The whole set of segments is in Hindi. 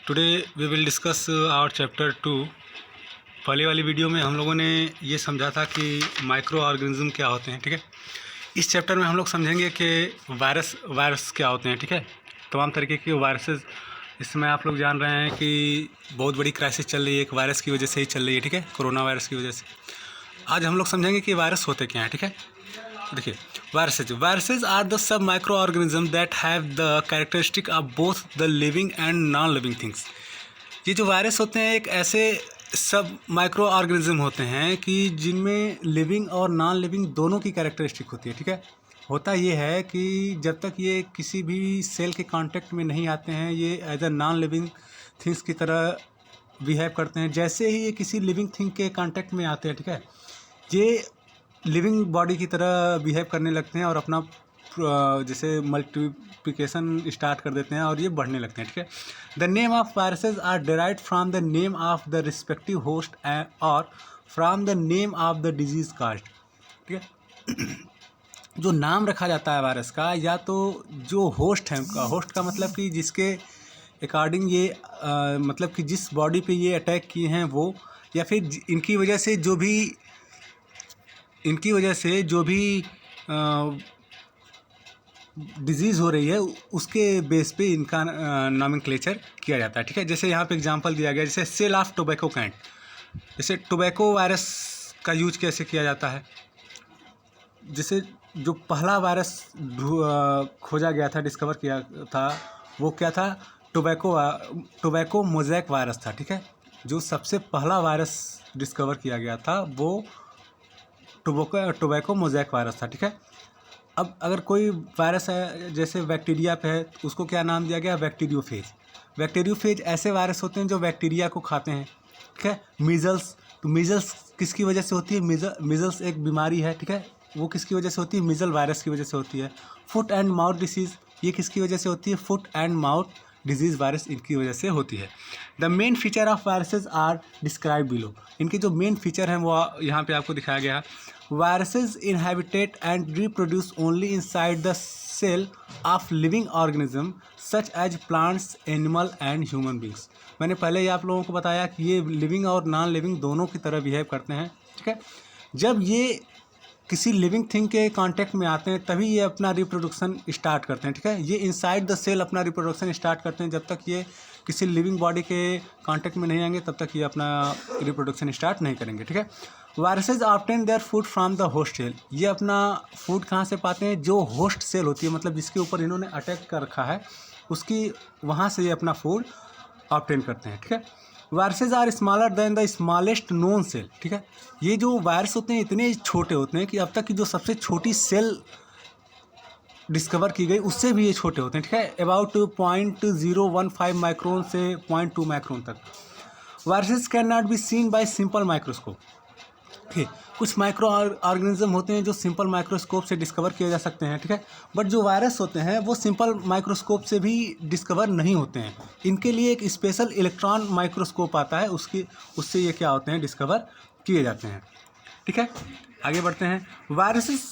Today we will discuss our chapter 2। पहले वाली वीडियो में हम लोगों ने ये समझा था कि माइक्रो ऑर्गेनिज्म क्या होते हैं, ठीक है। इस चैप्टर में हम लोग समझेंगे कि वायरस क्या होते हैं, ठीक है। तमाम तरीके के वायरसेस इस समय आप लोग जान रहे हैं कि बहुत बड़ी क्राइसिस चल रही है, एक वायरस की वजह से ही चल रही है, ठीक है, कोरोना वायरस की वजह से। आज हम लोग समझेंगे कि वायरस होते क्या हैं, ठीक है। देखिए, viruses are the sub micro organism that have the characteristic of both the living and non living things. ये जो वायरस होते हैं एक ऐसे सब माइक्रो ऑर्गेनिज्म होते हैं कि जिनमें लिविंग और नॉन लिविंग दोनों की कैरेक्टरिस्टिक होती है, ठीक है। होता ये है कि जब तक ये किसी भी सेल के कांटेक्ट में नहीं आते हैं, ये as a non living things की तरह बिहेव करते हैं। जैसे ही ये किसी लिविंग थिंग के कांटेक्ट में आते हैं, ठीक है, ये लिविंग बॉडी की तरह बिहेव करने लगते हैं और अपना जैसे मल्टीप्लिकेशन स्टार्ट कर देते हैं और ये बढ़ने लगते हैं, ठीक है। The name of viruses are derived from the name of the respective host और from the name of the disease caused, ठीक है। जो नाम रखा जाता है वायरस का, या तो जो होस्ट है उनका, होस्ट का मतलब कि जिसके अकॉर्डिंग ये मतलब कि जिस बॉडी पे ये अटैक किए हैं वो, या फिर इनकी वजह से जो भी डिजीज़ हो रही है उसके बेस पे इनका नॉमेनक्लेचर किया जाता है, ठीक है। जैसे यहाँ पे एग्जांपल दिया गया, जैसे सेल ऑफ टोबैको कैंट। जैसे टोबैको वायरस का यूज कैसे किया जाता है, जैसे जो पहला वायरस खोजा गया था, डिस्कवर किया था, वो क्या था, टोबैको मोज़ैक वायरस था, ठीक है। जो सबसे पहला वायरस डिस्कवर किया गया था वो टोबैको मोज़ैक वायरस था, ठीक है। अब अगर कोई वायरस है जैसे बैक्टीरिया पे है, तो उसको क्या नाम दिया गया, बैक्टीरियोफेज ऐसे वायरस होते हैं जो बैक्टीरिया को खाते हैं, ठीक है। मीजल्स, तो मीजल्स किसकी वजह से होती है, मीजल्स एक बीमारी है, ठीक है, वो किसकी वजह से होती है, मीजल वायरस की वजह से होती है। फुट एंड माउथ डिसीज़, ये किसकी वजह से होती है, foot and mouth disease virus इनकी वजह से होती है। The main feature of viruses are describe below. इनके जो मेन फीचर हैं वो यहाँ पे आपको दिखाया गया है। Viruses inhabitate and reproduce only inside the cell of living organism such as plants, animal and human beings। मैंने पहले ही आप लोगों को बताया कि ये लिविंग और नॉन लिविंग दोनों की तरह बिहेव करते हैं, ठीक है। जब ये किसी लिविंग थिंग के कांटेक्ट में आते हैं तभी ये अपना रिप्रोडक्शन स्टार्ट करते हैं, ठीक है। ये इनसाइड द सेल अपना रिप्रोडक्शन स्टार्ट करते हैं। जब तक ये किसी लिविंग बॉडी के कांटेक्ट में नहीं आएंगे तब तक ये अपना रिप्रोडक्शन स्टार्ट नहीं करेंगे, ठीक है। Viruses obtain their food from the host cell. ये अपना फूड कहाँ से पाते हैं, जो होस्ट सेल होती है, मतलब जिसके ऊपर इन्होंने अटैक कर रखा है उसकी, वहाँ से ये अपना फूड ऑब्टेन करते हैं, ठीक है। Viruses are smaller than the smallest known cell, ठीक है। ये जो वायरस होते हैं इतने छोटे होते हैं कि अब तक की जो सबसे छोटी सेल डिस्कवर की गई उससे भी ये छोटे होते हैं, ठीक है। अबाउट 0.015 माइक्रोन से 0.2 माइक्रोन तक। Viruses can not be seen bye simple microscope, ठीक है। कुछ माइक्रो ऑर्गेनिज्म होते हैं जो सिंपल माइक्रोस्कोप से डिस्कवर किए जा सकते हैं, ठीक है। बट जो वायरस होते हैं वो सिंपल माइक्रोस्कोप से भी डिस्कवर नहीं होते हैं। इनके लिए एक स्पेशल इलेक्ट्रॉन माइक्रोस्कोप आता है, उससे ये क्या होते हैं, डिस्कवर किए जाते हैं, ठीक है। आगे बढ़ते हैं। Viruses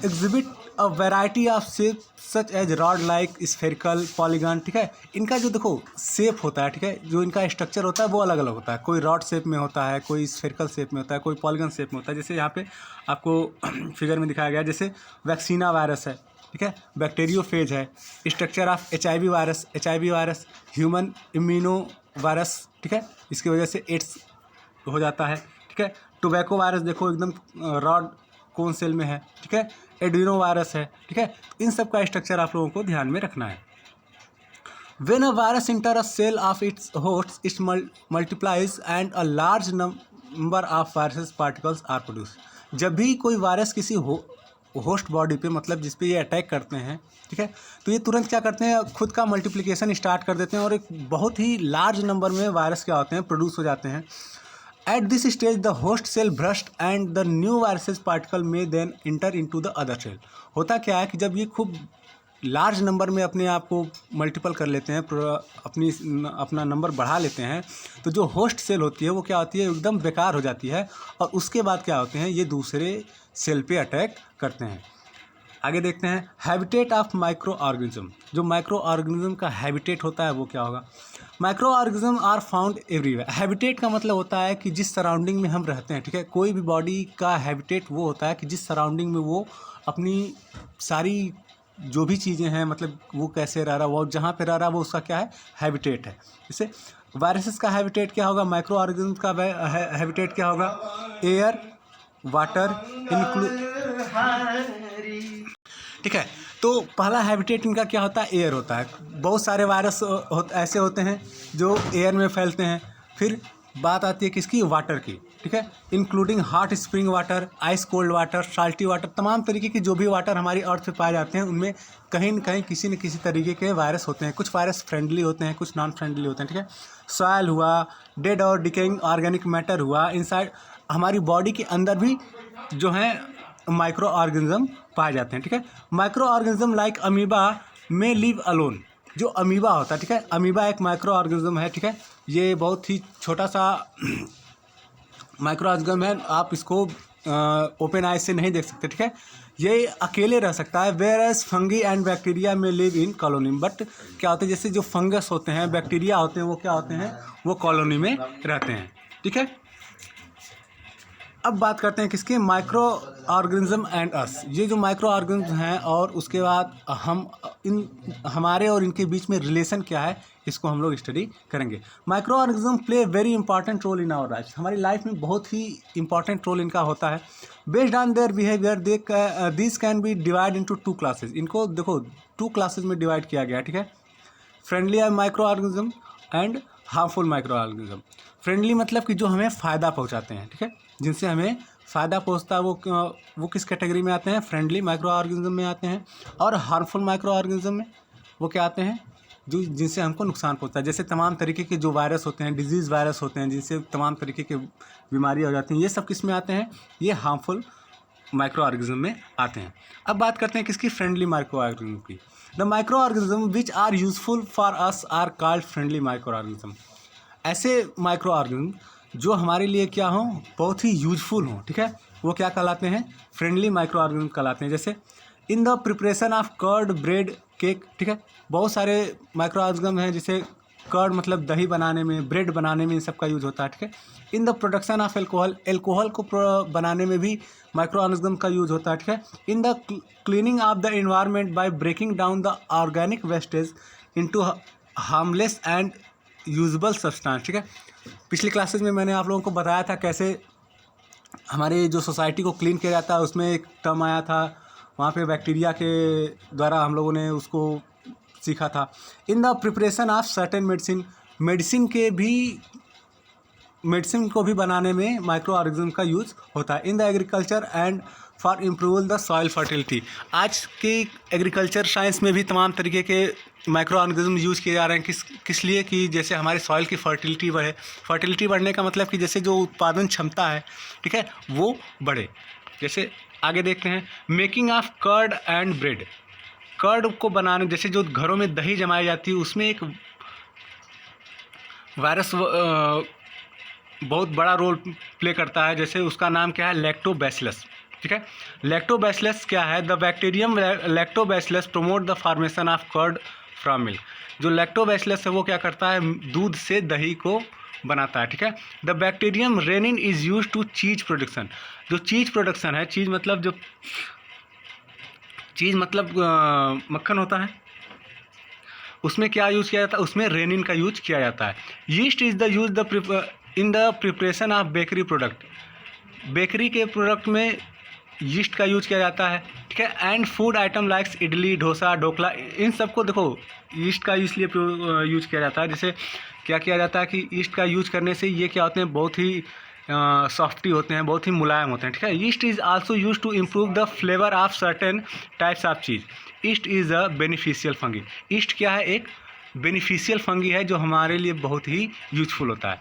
exhibit a variety of shape such as rod like, spherical, polygon, ठीक है। इनका जो देखो शेप होता है, ठीक है, जो इनका स्ट्रक्चर होता है वो अलग अलग होता है। कोई रॉड शेप में होता है, कोई स्फेरिकल शेप में होता है, कोई पॉलीगन शेप में होता है। जैसे यहाँ पे आपको फिगर में दिखाया गया, जैसे वैक्सीना वायरस है, ठीक है, बैक्टीरियोफेज है। Structure of HIV virus, human immuno virus, ठीक है, इसकी वजह से एड्स हो जाता है, ठीक है। टोबैको वायरस देखो एकदम रॉड कौन सेल में है, ठीक है। एड्यूनो वायरस है, ठीक है। इन सब का स्ट्रक्चर आप लोगों को ध्यान में रखना है। When a virus enters a cell of its host, it multiplies and a large number of virus particles are produced। जब भी कोई वायरस किसी होस्ट बॉडी पे, मतलब जिस पे ये अटैक करते हैं, ठीक है, तो ये तुरंत क्या करते हैं, खुद का मल्टीप्लिकेशन स्टार्ट कर देते हैं और एक बहुत ही लार्ज नंबर में वायरस क्या होते हैं, प्रोड्यूस हो जाते हैं। At this stage, the host cell bursts and the new viruses particle may then enter into the other cell। होता क्या है कि जब ये खूब लार्ज नंबर में अपने आप को मल्टीपल कर लेते हैं, अपना नंबर बढ़ा लेते हैं, तो जो होस्ट सेल होती है वो क्या होती है, एकदम बेकार हो जाती है और उसके बाद क्या होते हैं, ये दूसरे सेल पे अटैक करते हैं। आगे देखते हैं हैबिटेट ऑफ माइक्रो ऑर्गेनिज्म। जो माइक्रो ऑर्गेनिज्म का हैबिटेट होता है वो क्या होगा? Micro organism are found everywhere. Habitat का मतलब होता है कि जिस सराउंडिंग में हम रहते हैं, ठीक है, कोई भी बॉडी का हैबिटेट वो होता है कि जिस सराउंडिंग में वो अपनी सारी जो भी चीज़ें हैं, मतलब वो कैसे रह रहा है, वो जहाँ पे रह रहा है वो उसका क्या है, हैबिटेट है। जैसे वायरसेस का हैबिटेट क्या होगा, माइक्रो ऑर्गेनिज्म का हैबिटेट क्या होगा? एयर, वाटर, ठीक है। तो पहला हैबिटेट इनका क्या होता है? एयर होता है। बहुत सारे वायरस ऐसे होते हैं जो एयर में फैलते हैं। फिर बात आती है किसकी? वाटर की, ठीक है, including hot spring water, ice cold water, salty water. तमाम तरीके के जो भी वाटर हमारी अर्थ पे पाए जाते हैं उनमें कहीं न कहीं किसी न किसी तरीके के वायरस होते हैं। कुछ वायरस फ्रेंडली होते हैं, कुछ नॉन फ्रेंडली होते हैं, ठीक है। सॉयल हुआ, डेड और डिकेइंग ऑर्गेनिक मैटर हुआ, इनसाइड हमारी बॉडी के अंदर भी जो है माइक्रो ऑर्गेनिज्म पाए जाते हैं, ठीक है। माइक्रो ऑर्गेनिज्म लाइक अमीबा में लिव अलोन। जो अमीबा होता है, ठीक है, अमीबा एक माइक्रो ऑर्गेनिज्म है, ठीक है। ये बहुत ही छोटा सा माइक्रो ऑर्गेनिज्म है, आप इसको ओपन आइज से नहीं देख सकते, ठीक है। ये अकेले रह सकता है। Whereas fungi and bacteria में लिव इन कॉलोनी। बट क्या होता है, जैसे जो फंगस होते हैं, बैक्टीरिया होते हैं, वो क्या होते हैं, वो कॉलोनी में रहते हैं, ठीक है। अब बात करते हैं किसके? माइक्रो ऑर्गेनिज्म एंड अस। ये जो माइक्रो ऑर्गेनिज्म हैं और उसके बाद हमारे और इनके बीच में रिलेशन क्या है, इसको हम लोग स्टडी करेंगे। Micro organism play very important role in our life. हमारी लाइफ में बहुत ही इंपॉर्टेंट रोल इनका होता है। Based on their behaviour this can be divide into 2 classes. इनको देखो 2 क्लासेज में डिवाइड किया गया है, ठीक है। Friendly micro organism and harmful micro organism. Friendly मतलब कि जो हमें फ़ायदा पहुंचाते हैं, ठीक है, जिनसे हमें फ़ायदा पहुंचता है, वो किस कैटेगरी में आते हैं? फ्रेंडली माइक्रो ऑर्गेनिज्म में आते हैं। और हार्मफुल माइक्रो ऑर्गेनिज्म में वो क्या आते हैं? जो जिनसे हमको नुकसान पहुंचता है। जैसे तमाम तरीके के जो वायरस होते हैं, डिजीज़ वायरस होते हैं, जिनसे तमाम तरीके के बीमारी हो जाती हैं, ये सब किस में आते हैं? ये हार्मफुल माइक्रो ऑर्गेनिज्म में आते हैं। अब बात करते हैं किसकी? फ्रेंडली माइक्रो ऑर्गेनिज्म की। The micro organism which are useful for us are called friendly micro organism. ऐसे माइक्रो ऑर्गेनिज्म जो हमारे लिए क्या हों, बहुत ही यूजफुल हों, ठीक है, वो क्या कहलाते हैं? फ्रेंडली माइक्रो ऑर्गेनिज्म कहलाते हैं। जैसे in the preparation of curd, bread, cake, ठीक है, बहुत सारे माइक्रो ऑर्गेनिज्म हैं। जैसे कर्ड मतलब दही बनाने में, ब्रेड बनाने में इन सब का यूज होता है, ठीक है। In the production of alcohol, alcohol को बनाने में भी माइक्रो ऑर्गेनिज्म का यूज होता है, ठीक है। In the cleaning of the environment by breaking down the organic wastage into harmless and usable substance, ठीक है। पिछली क्लासेस में मैंने आप लोगों को बताया था कैसे हमारे जो सोसाइटी को क्लीन किया जाता है। उसमें एक टर्म आया था, वहाँ पे बैक्टीरिया के द्वारा हम लोगों ने उसको सीखा था। इन the preparation of certain medicine, medicine को भी बनाने में माइक्रो ऑर्गेनिज्म का यूज होता है। In the agriculture and for improve the soil fertility. आज की एग्रीकल्चर साइंस में भी तमाम तरीके के माइक्रो ऑर्गेनिज्म यूज़ किए जा रहे हैं। किस लिए? कि जैसे हमारे सॉइल की फर्टिलिटी बढ़े। फर्टिलिटी बढ़ने का मतलब कि जैसे जो उत्पादन क्षमता है, ठीक है, वो बढ़े। जैसे आगे देखते हैं making of curd and bread. Curd को बनाने, जैसे जो घरों में दही जमाई जाती है, उसमें एक वायरस बहुत बड़ा रोल प्ले करता है। जैसे उसका नाम क्या है? लैक्टोबैसिलस, ठीक है। लैक्टोबैसिलस क्या है? The bacterium lactobacillus promote the formation of curd from milk. जो लैक्टोबैसिलस है वो क्या करता है? दूध से दही को बनाता है, ठीक है। The bacterium rennin is use to cheese production. जो चीज प्रोडक्शन है, चीज मतलब मक्खन होता है, उसमें क्या यूज़ किया जाता है? उसमें रेनिन का यूज किया जाता है। Yeast is the use in the preparation of bakery product. Bakery के प्रोडक्ट में यीस्ट का यूज किया जाता है, ठीक है। And food item likes idli, dosa, dhokla, इन सबको देखो यीस्ट का इसलिए यूज किया जाता है। जैसे क्या किया जाता है कि यीस्ट का यूज करने से ये क्या होते हैं? बहुत ही सॉफ्टी होते हैं, बहुत ही मुलायम होते हैं, ठीक है। Yeast is also use to improve the flavour of certain types of cheese. Yeast is a beneficial fungi. Yeast क्या है? एक बेनिफिशियल फंगी है जो हमारे लिए बहुत ही यूजफुल होता है।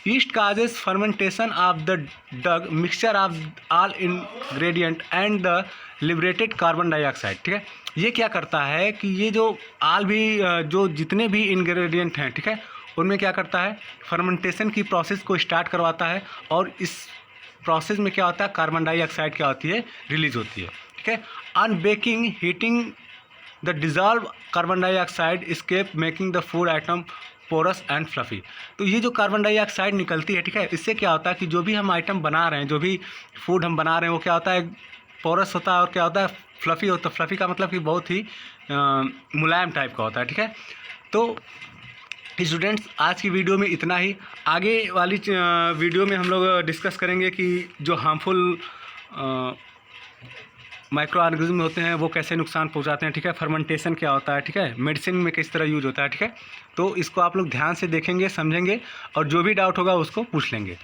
Yeast causes fermentation of the dough mixture of all ingredient and the liberated carbon dioxide, ठीक है। ये क्या करता है कि ये जो जितने भी इंग्रेडिएंट हैं, ठीक है, उनमें क्या करता है? फर्मेंटेशन की प्रोसेस को स्टार्ट करवाता है। और इस प्रोसेस में क्या होता है? कार्बन डाइऑक्साइड क्या होती है? रिलीज होती है, ठीक ठीक है। On baking heating the dissolve carbon dioxide escape making the food item porous and fluffy. तो ये जो कार्बन डाइऑक्साइड निकलती है, ठीक है, इससे क्या होता है कि जो भी हम आइटम बना रहे हैं, जो भी फूड हम बना रहे हैं, वो क्या होता है, पोरस होता है और क्या होता है, फ्लफ़ी होता है। फ्लफ़ी का मतलब कि बहुत ही मुलायम टाइप का होता है, ठीक है। तो स्टूडेंट्स, आज की वीडियो में इतना ही। आगे वाली वीडियो में हम लोग डिस्कस करेंगे कि जो हार्मफुल माइक्रो ऑर्गेनिज्म होते हैं वो कैसे नुकसान पहुंचाते हैं, ठीक है। फर्मेंटेशन क्या होता है, ठीक है। मेडिसिन में किस तरह यूज होता है, ठीक है। तो इसको आप लोग ध्यान से देखेंगे, समझेंगे और जो भी डाउट होगा उसको पूछ लेंगे।